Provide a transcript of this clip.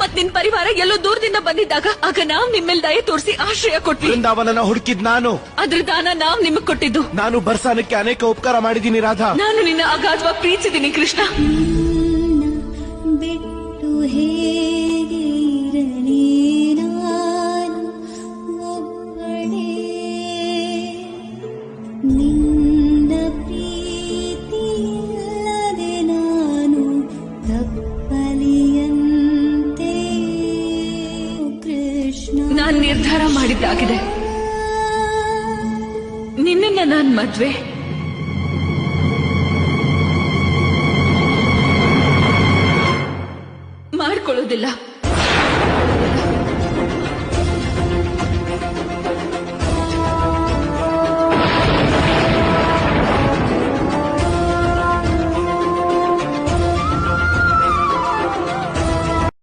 ಮತ್ ನಿನ್ ಪರಿವಾರ ಎಲ್ಲೋ ದೂರದಿಂದ ಬಂದಿದ್ದಾಗ ಆಗ ನಾವ್ ನಿಮ್ಮೇಲ್ ದಯೆ ತೋರಿಸಿ ಆಶ್ರಯ ಕೊಟ್ವಿ. ಬೃಂದಾವನನ ಹುಡುಕಿದ್ ನಾನು. ಅದ್ರ ದಾನ ನಾವ್ ನಿಮಗ್ ಕೊಟ್ಟಿದ್ದು. ನಾನು ಬರ್ಸಾನಕ್ಕೆ ಅನೇಕ ಉಪಕಾರ ಮಾಡಿದ್ದೀನಿ ರಾಧಾ. ನಾನು ನಿನ್ನ ಅಗಾಧವಾಗಿ ಪ್ರೀತಿಸಿದ್ದೀನಿ ಕೃಷ್ಣ. ಬಿಟ್ಟು ಹೇಗಿರಲಿ ನಾನು ಒಬ್ಬಳೇ, ನಿನ್ನ ಪ್ರೀತಿಯಿಲ್ಲದೆ ನಾನು ತಪ್ಪಲಿಯಂತೆ ಕೃಷ್ಣ. ನಾನ್ ನಿರ್ಧಾರ ಮಾಡಿದ್ದಾಗಿದೆ. ನಿನ್ನನ್ನ ನಾನ್ ಮದ್ವೆ ಮಾಡ್ಕೊಳ್ಳೋದಿಲ್ಲ.